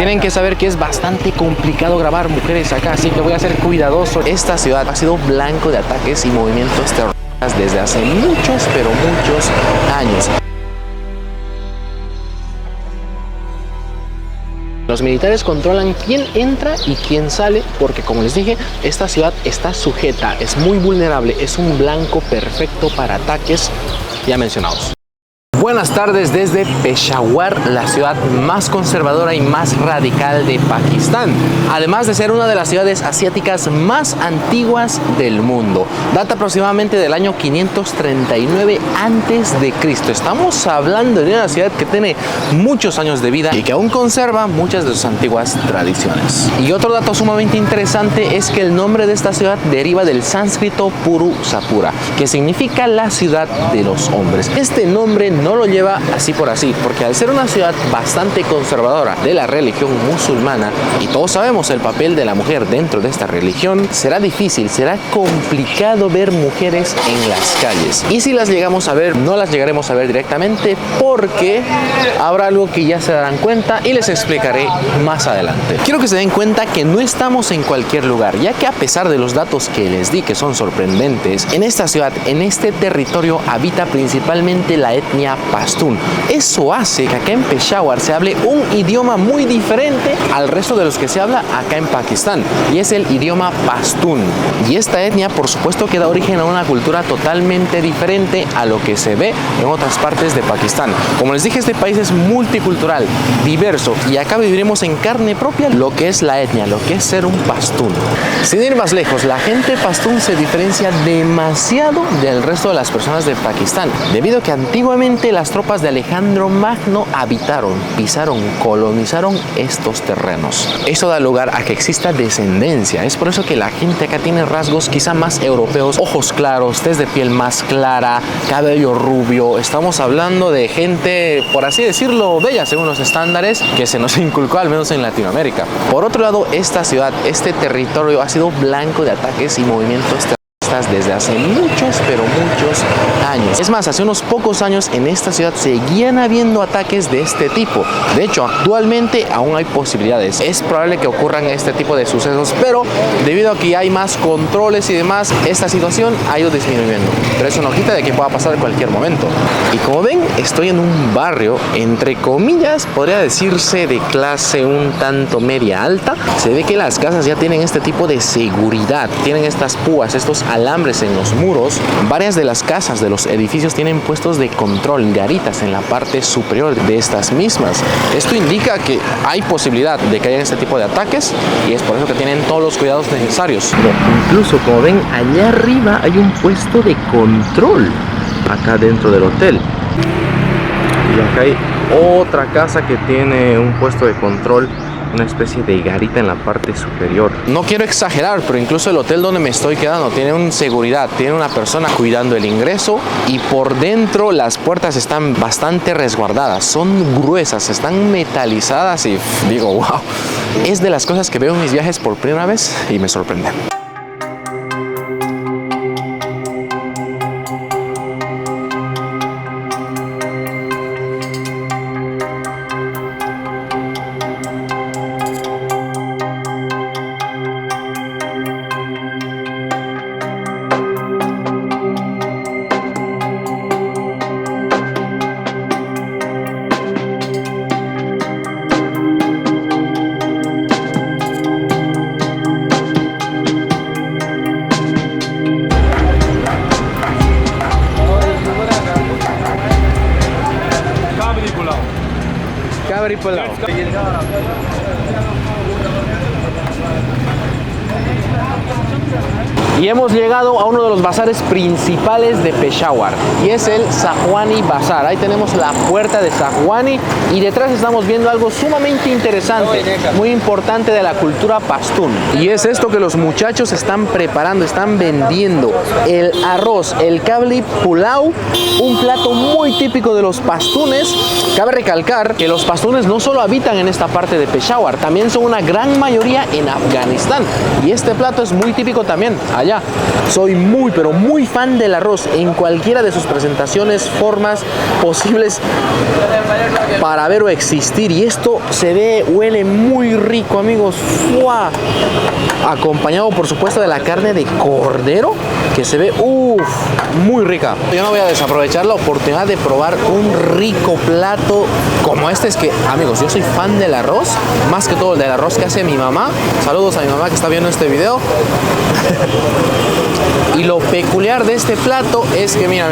Tienen que saber que es bastante complicado grabar mujeres acá, así que voy a ser cuidadoso. Esta ciudad ha sido blanco de ataques y movimientos terroristas desde hace muchos, pero muchos años. Los militares controlan quién entra y quién sale porque, como les dije, esta ciudad está sujeta, es muy vulnerable, es un blanco perfecto para ataques ya mencionados. Buenas tardes desde Peshawar, la ciudad más conservadora y más radical de Pakistán, además de ser una de las ciudades asiáticas más antiguas del mundo. Data aproximadamente del año 539 a.C. Estamos hablando de una ciudad que tiene muchos años de vida y que aún conserva muchas de sus antiguas tradiciones. Y otro dato sumamente interesante es que el nombre de esta ciudad deriva del sánscrito Purusapura, que significa la ciudad de los hombres. Este nombre no lo lleva así por así, porque al ser una ciudad bastante conservadora de la religión musulmana, y todos sabemos el papel de la mujer dentro de esta religión, será difícil, será complicado ver mujeres en las calles. Y si las llegamos a ver, no las llegaremos a ver directamente porque habrá algo que ya se darán cuenta y les explicaré más adelante. Quiero que se den cuenta que no estamos en cualquier lugar, ya que a pesar de los datos que les di que son sorprendentes, en esta ciudad, en este territorio habita principalmente la etnia pastún. Eso hace que acá en Peshawar se hable un idioma muy diferente al resto de los que se habla acá en Pakistán, y es el idioma pastún. Y esta etnia, por supuesto, que da origen a una cultura totalmente diferente a lo que se ve en otras partes de Pakistán. Como les dije, este país es multicultural, diverso, y acá viviremos en carne propia lo que es la etnia, lo que es ser un pastún. Sin ir más lejos, la gente pastún se diferencia demasiado del resto de las personas de Pakistán, debido a que antiguamente las tropas de Alejandro Magno habitaron, pisaron, colonizaron estos terrenos. Eso da lugar a que exista descendencia. Es por eso que la gente acá tiene rasgos quizá más europeos, ojos claros, tez de piel más clara, cabello rubio. Estamos hablando de gente, por así decirlo, bella según los estándares que se nos inculcó al menos en Latinoamérica. Por otro lado, esta ciudad, este territorio ha sido blanco de ataques y movimientos terroristas desde hace muchos, pero muchos años. Es más, hace unos pocos años en esta ciudad seguían habiendo ataques de este tipo. De hecho, actualmente aún hay posibilidades. Es probable que ocurran este tipo de sucesos, pero debido a que hay más controles y demás, esta situación ha ido disminuyendo. Pero eso no quita de que pueda pasar en cualquier momento. Y como ven, estoy en un barrio, entre comillas, podría decirse de clase un tanto media alta. Se ve que las casas ya tienen este tipo de seguridad. Tienen estas púas, estos alambres en los muros. Varias de las casas de los edificios tienen puestos de control, garitas en la parte superior de estas mismas. Esto indica que hay posibilidad de que haya este tipo de ataques y es por eso que tienen todos los cuidados necesarios. Pero incluso, como ven, allá arriba hay un puesto de control acá dentro del hotel. Y acá hay otra casa que tiene un puesto de control, una especie de garita en la parte superior. No quiero exagerar, pero incluso el hotel donde me estoy quedando tiene una seguridad, tiene una persona cuidando el ingreso, y por dentro las puertas están bastante resguardadas, son gruesas, están metalizadas y digo, wow, es de las cosas que veo en mis viajes por primera vez y me sorprende. Y hemos llegado a uno de los bazares principales de Peshawar, y es el Sahwani Bazar. Ahí tenemos la puerta de Sahwani y detrás estamos viendo algo sumamente interesante, muy importante de la cultura pastún. Y es esto que los muchachos están preparando, están vendiendo: el arroz, el kabli pulao, un plato muy típico de los pastunes. Cabe recalcar que los pastunes no solo habitan en esta parte de Peshawar, también son una gran mayoría en Afganistán, y este plato es muy típico también. Allá allá. Soy muy, pero muy fan del arroz en cualquiera de sus presentaciones, formas posibles para ver o existir. Y esto se ve, huele muy rico, amigos. ¡Fua! Acompañado, por supuesto, de la carne de cordero, que se ve, muy rica. Yo no voy a desaprovechar la oportunidad de probar un rico plato como este. Es que, amigos, yo soy fan del arroz, más que todo el del arroz que hace mi mamá. Saludos a mi mamá que está viendo este video. Y lo peculiar de este plato es que, mira,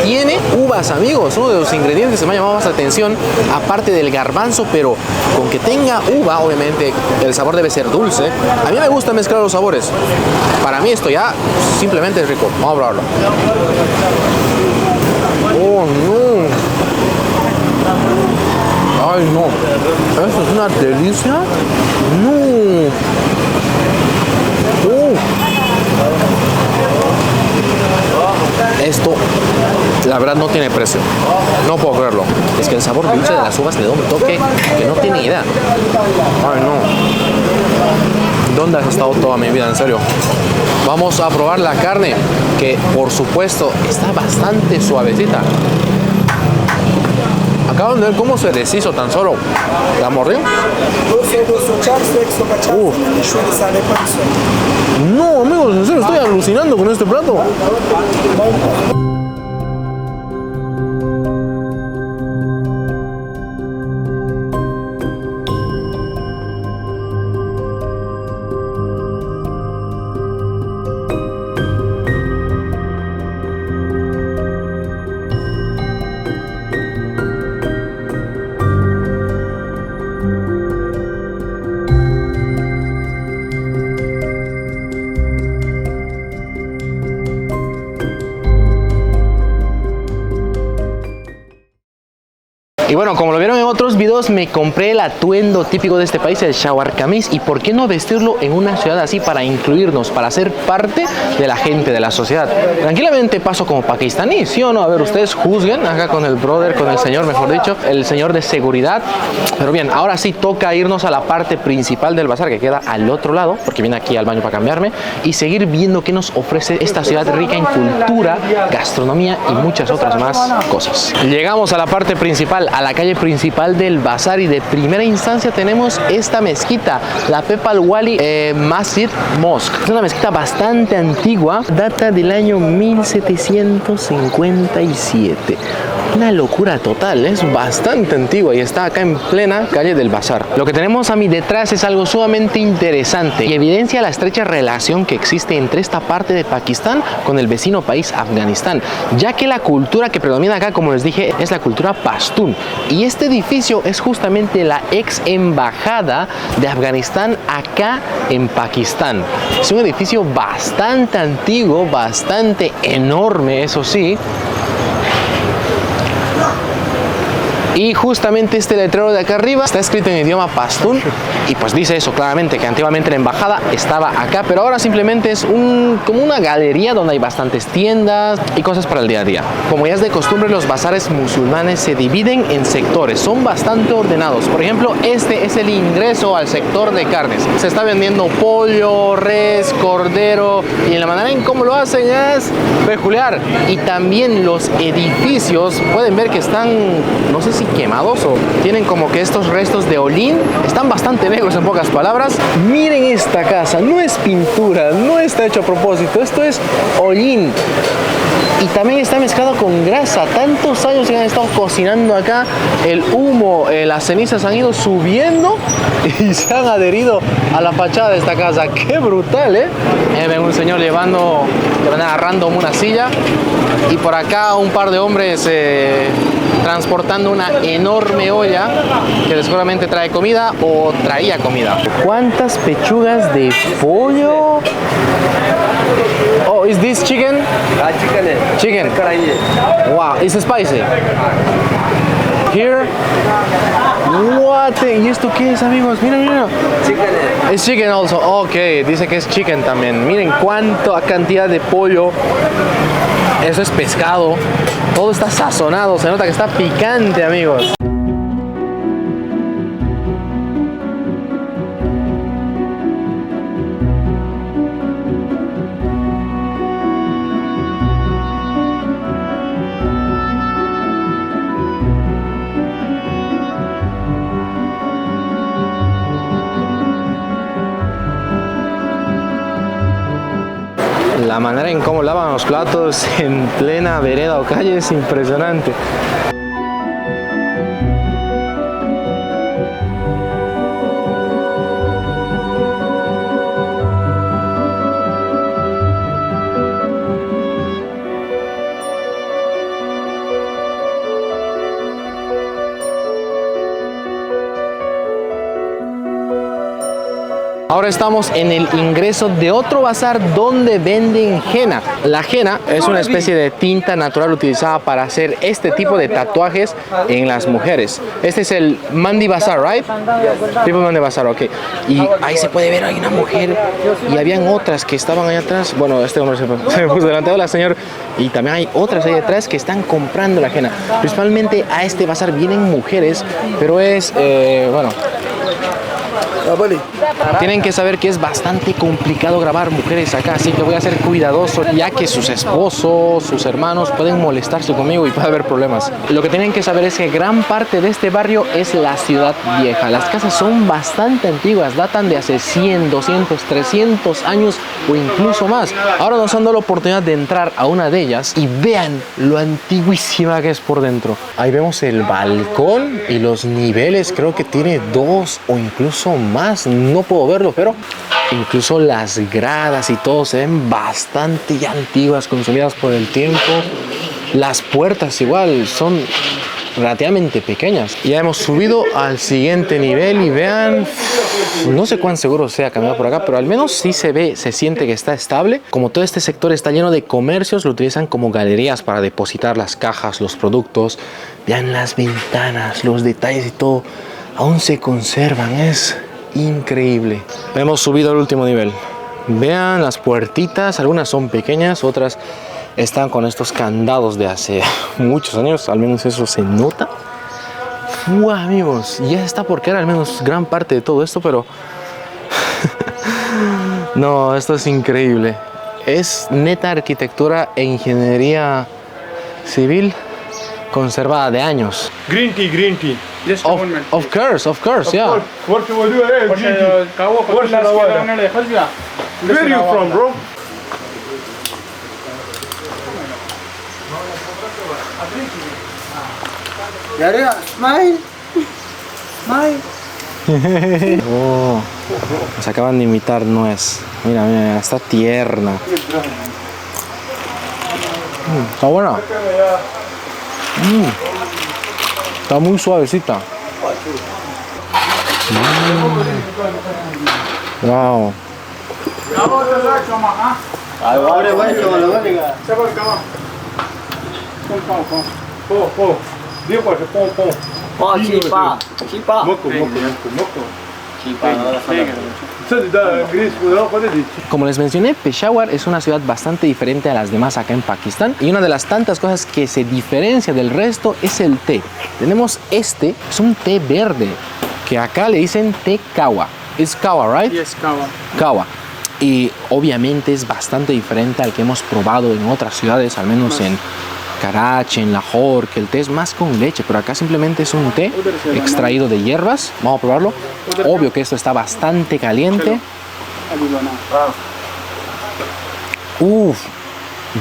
tiene uvas, amigos. Uno de los ingredientes que me ha llamado más la atención, aparte del garbanzo, pero con que tenga uva, obviamente el sabor debe ser dulce. A mí me gusta mezclar los sabores. Para mí esto ya simplemente es rico. Vamos a probarlo. Oh, no. Ay, no. Esto es una delicia. No. Esto, la verdad, no tiene precio. No puedo creerlo. Es que el sabor dulce de las uvas le da un toque que no tiene idea. Ay, no. ¿Dónde has estado toda mi vida? En serio. Vamos a probar la carne, que por supuesto está bastante suavecita. Acaban de ver cómo se deshizo tan solo. ¿La mordí? No, amigos, en serio, estoy alucinando con este plato. Y bueno, como lo vieron en otros videos, me compré el atuendo típico de este país, el shalwar kameez. Y por qué no vestirlo en una ciudad así para incluirnos, para ser parte de la gente, de la sociedad. Tranquilamente paso como pakistaní, ¿sí o no? A ver, ustedes juzguen acá con el brother, con el señor, mejor dicho, el señor de seguridad. Pero bien, ahora sí toca irnos a la parte principal del bazar, que queda al otro lado, porque vine aquí al baño para cambiarme, y seguir viendo qué nos ofrece esta ciudad rica en cultura, gastronomía y muchas otras más cosas. Llegamos a la parte principal, a la calle principal del bazar, y de primera instancia tenemos esta mezquita, la Pepal Wali Masjid Mosque. Es una mezquita bastante antigua, data del año 1757. Una locura total, es bastante antigua y está acá en plena calle del bazar. Lo que tenemos a mi detrás es algo sumamente interesante y evidencia la estrecha relación que existe entre esta parte de Pakistán con el vecino país Afganistán, ya que la cultura que predomina acá, como les dije, es la cultura pastún. Y este edificio es justamente la ex embajada de Afganistán acá en Pakistán. Es un edificio bastante antiguo, bastante enorme, eso sí. Y justamente este letrero de acá arriba está escrito en idioma pastún y pues dice eso claramente, que antiguamente la embajada estaba acá, pero ahora simplemente es como una galería donde hay bastantes tiendas y cosas para el día a día. Como ya es de costumbre, los bazares musulmanes se dividen en sectores, son bastante ordenados. Por ejemplo, este es el ingreso al sector de carnes. Se está vendiendo pollo, res, cordero, y en la manera en cómo lo hacen es peculiar. Y también los edificios, pueden ver que están, no sé si quemados o tienen como que estos restos de hollín, están bastante negros en pocas palabras. Miren esta casa, no es pintura, no está hecho a propósito, esto es hollín. Y también está mezclado con grasa. Tantos años que han estado cocinando acá, el humo, las cenizas han ido subiendo y se han adherido a la fachada de esta casa. ¡Qué brutal, eh! Ven un señor llevando de manera random una silla y por acá un par de hombres transportando una enorme olla que seguramente trae comida o traía comida. ¿Cuántas pechugas de pollo? Oh, is this chicken? Chicken. Wow, it's spicy. Here. What? ¿Y esto qué es, amigos? Miren, miren. Es chicken also. Ok, dice que es chicken también. Miren cuánta cantidad de pollo. Eso es pescado. Todo está sazonado. Se nota que está picante, amigos. la manera en cómo lavan los platos en plena vereda o calle es impresionante. Ahora estamos en el ingreso de otro bazar donde venden henna. La henna es una especie de tinta natural utilizada para hacer este tipo de tatuajes en las mujeres. Este es el Mandi Bazar, right? Tipo Mandi Bazar, ok. Y ahí se puede ver, hay una mujer y habían otras que estaban ahí atrás. Bueno, este hombre se me puso delante de la señora. Y también hay otras ahí detrás que están comprando la henna. Principalmente a este bazar vienen mujeres, pero es, bueno... Tienen que saber que es bastante complicado grabar mujeres acá, así que voy a ser cuidadoso, ya que sus esposos, sus hermanos pueden molestarse conmigo y puede haber problemas. Lo que tienen que saber es que gran parte de este barrio es la ciudad vieja. Las casas son bastante antiguas, datan de hace 100, 200, 300 años o incluso más. Ahora nos han dado la oportunidad de entrar a una de ellas y vean lo antiguísima que es por dentro. Ahí vemos el balcón y los niveles, creo que tiene 2 o incluso más, no puedo verlo, pero incluso las gradas y todo se ven bastante ya antiguas, consumidas por el tiempo. Las puertas igual son relativamente pequeñas. Ya hemos subido al siguiente nivel y vean, no sé cuán seguro sea caminar por acá, pero al menos sí se ve, se siente que está estable. Como todo este sector está lleno de comercios, lo utilizan como galerías para depositar las cajas, los productos. Vean las ventanas, los detalles y todo, aún se conservan, es increíble. Hemos subido al último nivel. Vean las puertitas, algunas son pequeñas, otras están con estos candados de hace muchos años, al menos eso se nota. Amigos, ya está por quedar al menos gran parte de todo esto, pero no, esto es increíble. Es neta arquitectura e ingeniería civil conservada de años. Green tea. Just Of course, yeah. What you will do? Green tea. Where are you from, bro? Smile. Oh, nos acaban de imitar nuez. Mira, mira, está tierna. Está buena. Está muy suavecita. Wow. Como les mencioné, Peshawar es una ciudad bastante diferente a las demás acá en Pakistán, y una de las tantas cosas que se diferencia del resto es el té. Tenemos este, es un té verde, que acá le dicen té kawa. Es kawa, right? Yes, kawa. Kawa. Y obviamente es bastante diferente al que hemos probado en otras ciudades, al menos en Karachi, en Lahore, que el té es más con leche, pero acá simplemente es un té extraído de hierbas. Vamos a probarlo. Obvio que esto está bastante caliente. Uf,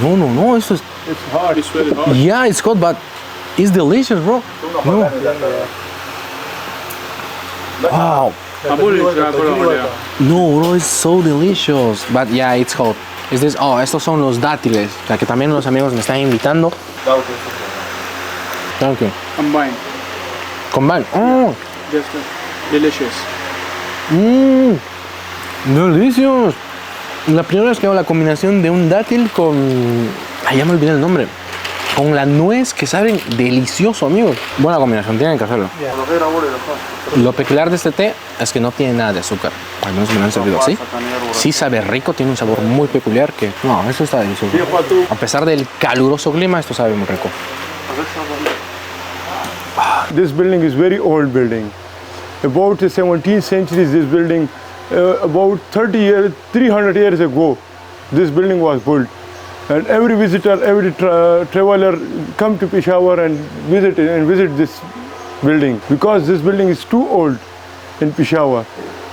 no, esto es... It's hot. It's very hot. Yeah, it's hot, but it's delicious, bro. No. Wow. No, bro, it's so delicious. But yeah, it's hot. Is this? Oh, estos son los dátiles, ya que también los amigos me están invitando. Thank you. Combine. Oh. Just delicious. Delicious. La primera vez que hago la combinación de un dátil con... Ay, ya me olvidé el nombre. Con la nuez, que saben delicioso, amigos. Buena combinación, tienen que hacerlo. Lo peculiar de este té es que no tiene nada de azúcar. Al menos me lo han servido así. Sí sabe rico, tiene un sabor muy peculiar que... No, esto está delicioso. A pesar del caluroso clima, esto sabe muy rico. This building is very old building. About the 17th century, this building, about 300 years ago, this building was built. And every visitor, every traveler come to Peshawar and visit this building, because this building is too old in Peshawar.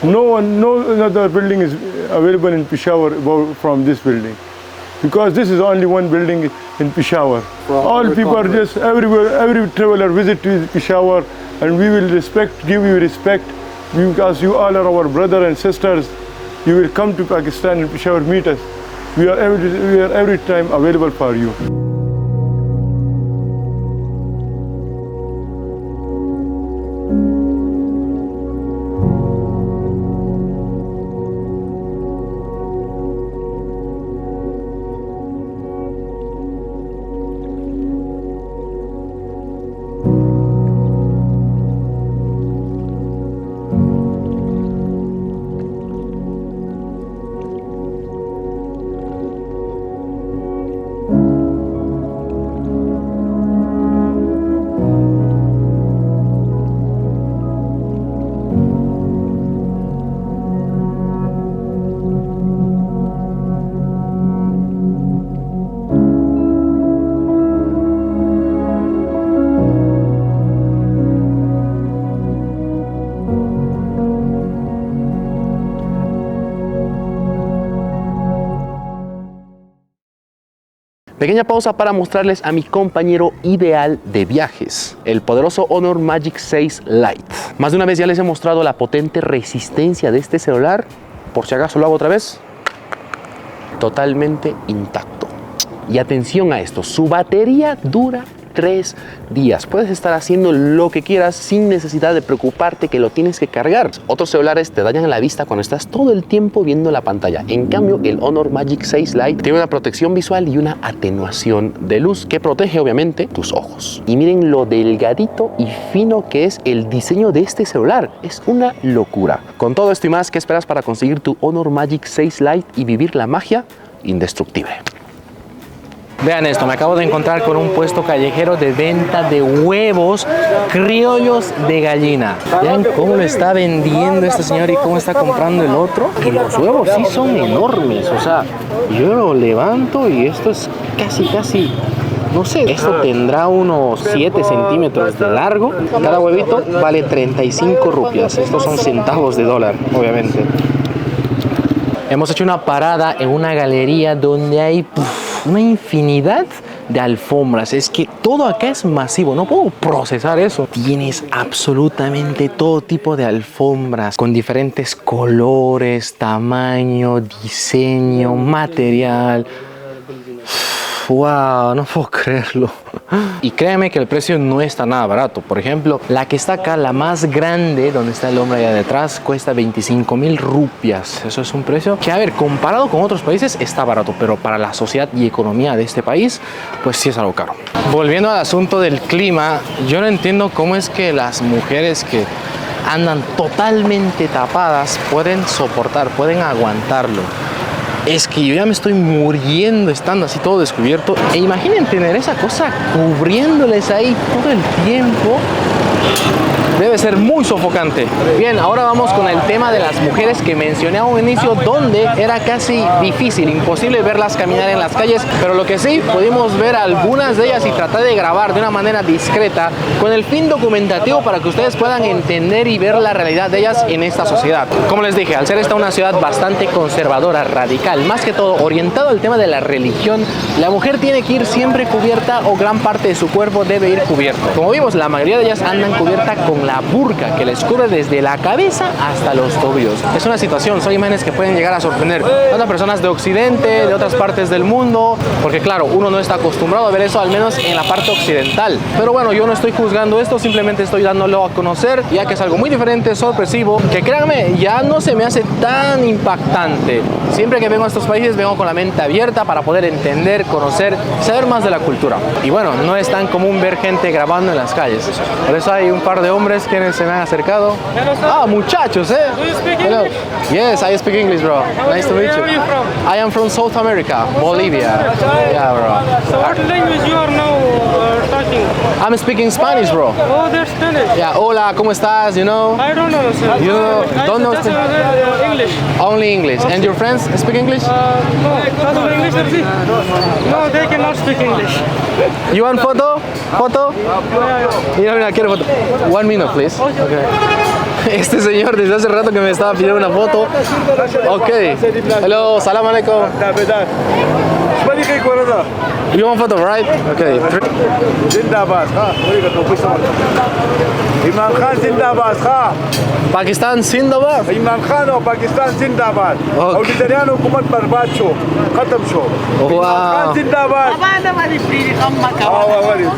No other building is available in Peshawar from this building. because this is only one building in Peshawar. All every people are corner. just everywhere, every traveler visit to Peshawar, and we will give you respect, because you all are our brother and sisters. You will come to Pakistan and Peshawar, meet us. We are every time available for you. Pequeña pausa para mostrarles a mi compañero ideal de viajes, el poderoso Honor Magic 6 Lite. Más de una vez ya les he mostrado la potente resistencia de este celular. Por si acaso lo hago otra vez, totalmente intacto. Y atención a esto, su batería dura 3 días. Puedes estar haciendo lo que quieras sin necesidad de preocuparte que lo tienes que cargar. Otros celulares te dañan la vista cuando estás todo el tiempo viendo la pantalla. En cambio, el Honor Magic 6 Lite tiene una protección visual y una atenuación de luz que protege obviamente tus ojos. Y miren lo delgadito y fino que es el diseño de este celular. Es una locura. Con todo esto y más, ¿qué esperas para conseguir tu Honor Magic 6 Lite y vivir la magia indestructible? Vean esto, me acabo de encontrar con un puesto callejero de venta de huevos criollos de gallina. Vean cómo lo está vendiendo este señor y cómo está comprando el otro. Y los huevos sí son enormes, o sea, yo lo levanto y esto es casi, no sé, esto tendrá unos 7 centímetros de largo. Cada huevito vale 35 rupias, estos son centavos de dólar, obviamente. Hemos hecho una parada en una galería donde hay una infinidad de alfombras. Es que todo acá es masivo, no puedo procesar eso. Tienes absolutamente todo tipo de alfombras con diferentes colores, tamaño, diseño, material. Wow, no puedo creerlo. Y créeme que el precio no está nada barato. Por ejemplo, la que está acá, la más grande, donde está el hombre allá detrás, cuesta 25.000 rupias. Eso es un precio que, a ver, comparado con otros países está barato, pero para la sociedad y economía de este país, pues sí es algo caro. Volviendo al asunto del clima, yo no entiendo cómo es que las mujeres que andan totalmente tapadas pueden soportar, pueden aguantarlo. Es que yo ya me estoy muriendo estando así todo descubierto. E imaginen tener esa cosa cubriéndoles ahí todo el tiempo. Debe ser muy sofocante. Bien, ahora vamos con el tema de las mujeres que mencioné a un inicio, donde era casi difícil, imposible verlas caminar en las calles, pero lo que sí, pudimos ver algunas de ellas y tratar de grabar de una manera discreta con el fin documentativo para que ustedes puedan entender y ver la realidad de ellas en esta sociedad. Como les dije, al ser esta una ciudad bastante conservadora, radical, más que todo orientado al tema de la religión, la mujer tiene que ir siempre cubierta o gran parte de su cuerpo debe ir cubierto. Como vimos, la mayoría de ellas andan cubierta con la burka que les cubre desde la cabeza hasta los tobillos. Es una situación, son imágenes que pueden llegar a sorprender a las personas de Occidente, de otras partes del mundo, porque claro, uno no está acostumbrado a ver eso, al menos en la parte occidental. Pero bueno, yo no estoy juzgando esto, simplemente estoy dándolo a conocer, ya que es algo muy diferente, sorpresivo, que créanme, ya no se me hace tan impactante. Siempre que vengo a estos países, vengo con la mente abierta para poder entender, conocer, saber más de la cultura. Y bueno, no es tan común ver gente grabando en las calles. Por eso hay un par de hombres quienes se me han acercado. Ah, muchachos, ¿eh? Do you speak Hello. English? Yes, I speak English, bro. Nice to meet Where you. are you from? I am from South America, Bolivia. Yeah, bro. So what language you are now talking? I'm speaking Spanish, bro. Oh, they're Spanish. Yeah, hola, ¿cómo estás? You know? I don't know, sir. You don't know just English. Only English. And your friends speak English? No, doesn't English, sir? No, they cannot speak English. You want photo? Photo? Mira, quiero foto. 1 minute, please. Okay. Este señor desde hace rato que me estaba pidiendo una foto. Ok. Hello, salam alaikum. You want photo, right? Okay. जिंदाबाद हाँ वही करता हूँ कुछ समझ इमरान खान जिंदाबाद हाँ Pakistan Zindabad. Imran खान और पाकिस्तान जिंदाबाद और इधरियान हुकूमत बर्बाद शो खत्म शो इमरान खान जिंदाबाद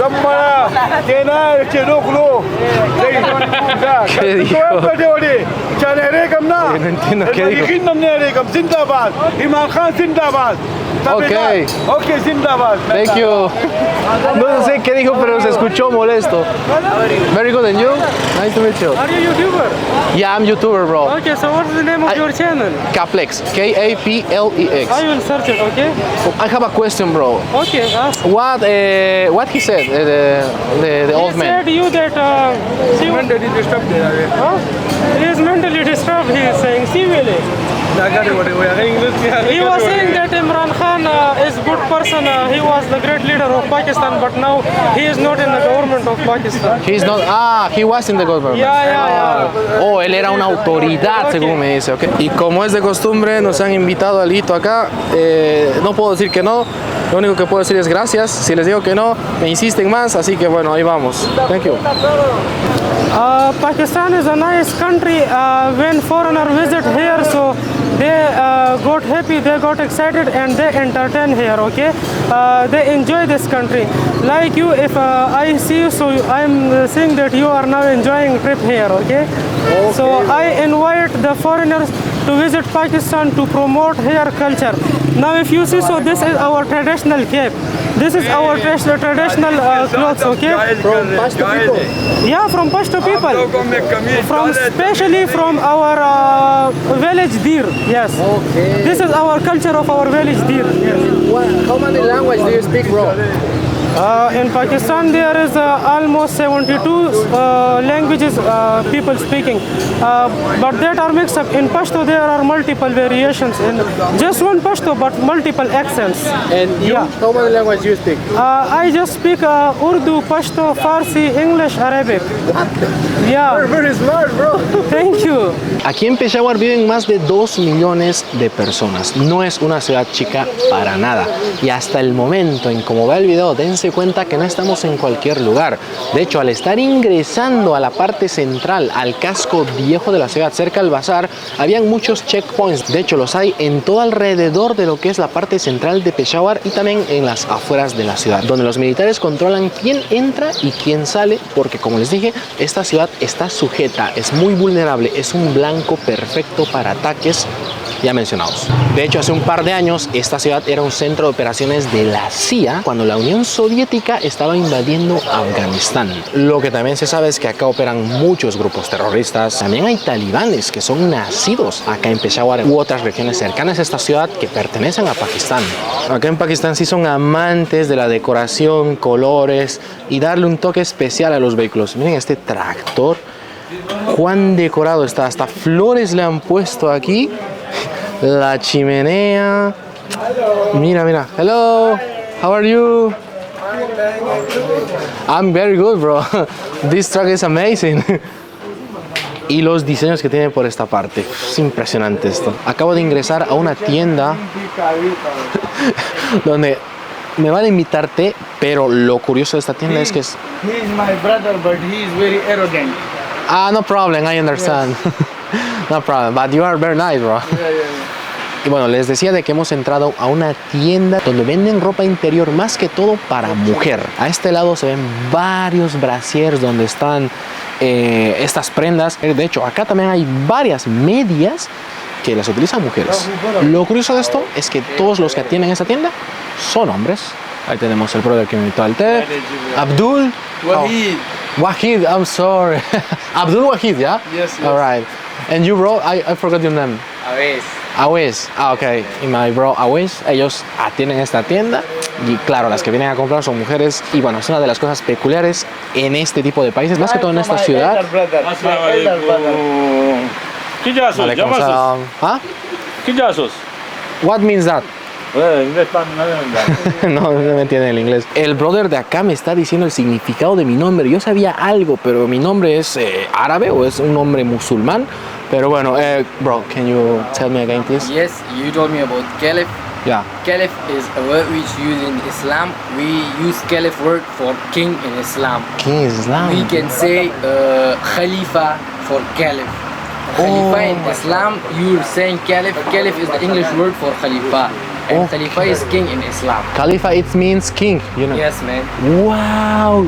दम्मा केना चेनो क्लो No entiendo qué dijo. Imran खान जिंदाबाद Okay. Okay, जिंदाबाद Thank you. No sé qué dijo, pero se escuchó molesto. Very good, and you? Nice to meet you. Are you YouTuber? Yeah, I'm YouTuber, bro. Okay, so what's the name of your channel? Caplex. Kaplex. I will search it, okay? I have a question, bro. Okay, ask. What he said, the old He man? said you that he is mentally disturbed, he is saying. He was saying that Imran Khan is good person. He was the great leader of Pakistan, but now he is not in the government of Pakistan. He's not. He was in the government. Yeah. Oh, él era una autoridad, según me dice, ok. Y como es de costumbre, nos han invitado al hito acá. No puedo decir que no. Lo único que puedo decir es gracias. Si les digo que no, me insisten más. Así que bueno, ahí vamos. Thank you. Pakistan is a nice country. When foreigner visit here, so they got happy, they got excited, and they entertain here. Okay, they enjoy this country. Like you, if I see you, so I'm seeing that you are now enjoying trip here. Okay, so I invite the foreigners to visit Pakistan to promote here culture. Now, if you see, so this is our traditional cape. This is our traditional clothes, okay? From Pashto people. Yeah, from Pashto people. From especially from our village Dir. Yes. Okay. This is our culture of our village Dir. Yes. How many languages do you speak, bro? In Pakistan, there is almost 72 languages people speaking, but that are mixed up. In Pashto, there are multiple variations. In just one Pashto, but multiple accents. And you? Yeah. How many languages do you speak? I just speak Urdu, Pashto, Farsi, English, Arabic. Yeah. Very smart, bro. Thank you. Aquí en Peshawar viven más de 2 millones de personas. No es una ciudad chica para nada. Y hasta el momento en como ve el video, dense cuenta que no estamos en cualquier lugar. De hecho, al estar ingresando a la parte central, al casco viejo de la ciudad, cerca al bazar, habían muchos checkpoints. De hecho, los hay en todo alrededor de lo que es la parte central de Peshawar y también en las afueras de la ciudad, donde los militares controlan quién entra y quién sale, porque como les dije, esta ciudad está sujeta, es muy vulnerable, es un blanco perfecto para ataques ya mencionados. De hecho, hace un par de años esta ciudad era un centro de operaciones de la CIA cuando la Unión Soviética estaba invadiendo Afganistán. Lo que también se sabe es que acá operan muchos grupos terroristas. También hay talibanes que son nacidos acá en Peshawar u otras regiones cercanas a esta ciudad que pertenecen a Pakistán. Acá en Pakistán sí son amantes de la decoración, colores y darle un toque especial a los vehículos. Miren este tractor, cuán decorado está, hasta flores le han puesto aquí. La chimenea. Mira. Hello. How are you? I'm very good, bro. This truck is amazing. Y los diseños que tiene por esta parte. Es impresionante esto. Acabo de ingresar a una tienda donde me van a invitar té, pero lo curioso de esta tienda es que es... He is my brother, but he is very arrogant. No problem, I understand. Yes. No problem, but you are very nice, bro. Y bueno, les decía de que hemos entrado a una tienda donde venden ropa interior más que todo para mujer. A este lado se ven varios brasiers donde están estas prendas. De hecho, acá también hay varias medias que las utilizan mujeres. Lo curioso de esto es que todos los que atienden esta tienda son hombres. Ahí tenemos el brother que me invitó al té. Abdul Wahid. Wahid, I'm sorry. Abdul Wahid, yeah? Yes. All right. And you, bro, I forgot your name. Awes, ok. Y my bro Awes, ellos atienden esta tienda y claro, las que vienen a comprar son mujeres y bueno, es una de las cosas peculiares en este tipo de países, más que todo en esta ciudad. Alaikum salam. ¿Ah? What means that? No me entienden el inglés. El brother de acá me está diciendo el significado de mi nombre. Yo sabía algo, pero mi nombre es árabe o es un nombre musulmán. Pero bueno, bro, can you tell me again, please? Yes, you told me about Caliph. Yeah. Caliph is a word which used in Islam. We use caliph word for king in Islam. King is Islam. We can say Khalifa for caliph. Khalifa in Islam, you're saying caliph. Caliph is the English word for Khalifa. And Khalifa is king in Islam. Khalifa, it means king, you know. Yes, man. Wow.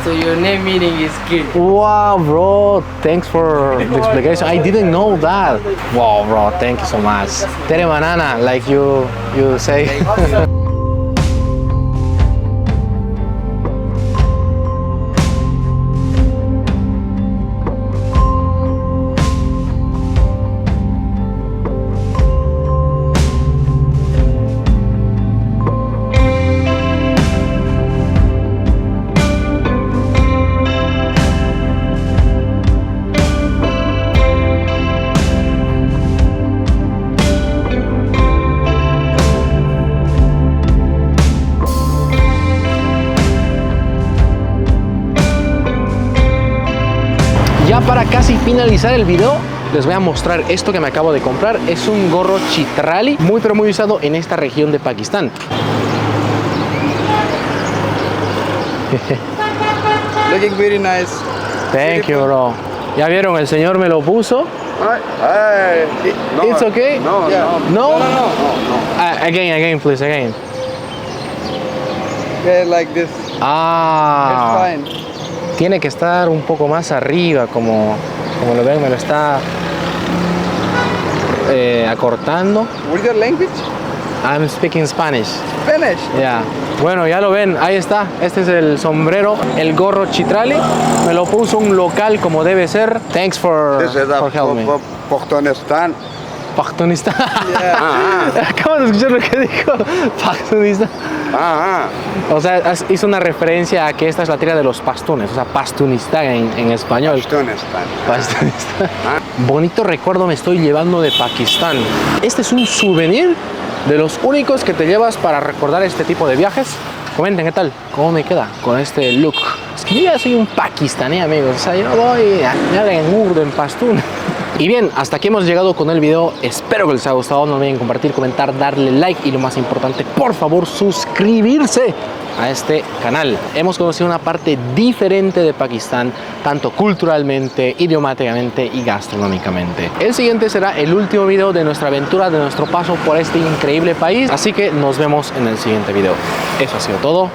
So your name meaning is king. Wow, bro. Thanks for the explanation. I didn't know that. Wow, bro. Thank you so much. Tere banana, like you say. Ya para casi finalizar el video, les voy a mostrar esto que me acabo de comprar. Es un gorro chitrali, muy pero muy usado en esta región de Pakistán. Looking very nice. Thank you, bro. Ya vieron, el señor me lo puso. It's okay? No, No? Again, please, again. Yeah, like this. Ah, It's fine. tiene que estar un poco más arriba, como lo ven, me lo está acortando. What is your language? I'm speaking Spanish. Spanish. Ya. Bueno, ya lo ven, ahí está. Este es el sombrero, el gorro chitrali. Me lo puso un local como debe ser. Thanks for helping me. Pakistan. Pashtunistán. Acabo de escuchar lo que dijo. Pashtunistán. O sea, hizo una referencia a que esta es la tierra de los pastunes, o sea, Pashtunistán en español. Pashtunistán. Bonito recuerdo me estoy llevando de Pakistán. Este es un souvenir de los únicos que te llevas para recordar este tipo de viajes. Comenten qué tal, cómo me queda con este look. Es que yo ya soy un pakistaní, amigos. O sea, yo voy a hablar en urdu, en pastún. Y bien, hasta aquí hemos llegado con el video. Espero que les haya gustado. No olviden compartir, comentar, darle like y lo más importante, por favor, suscribirse a este canal. Hemos conocido una parte diferente de Pakistán, tanto culturalmente, idiomáticamente y gastronómicamente. El siguiente será el último video de nuestra aventura, de nuestro paso por este increíble país. Así que nos vemos en el siguiente video. Eso ha sido todo.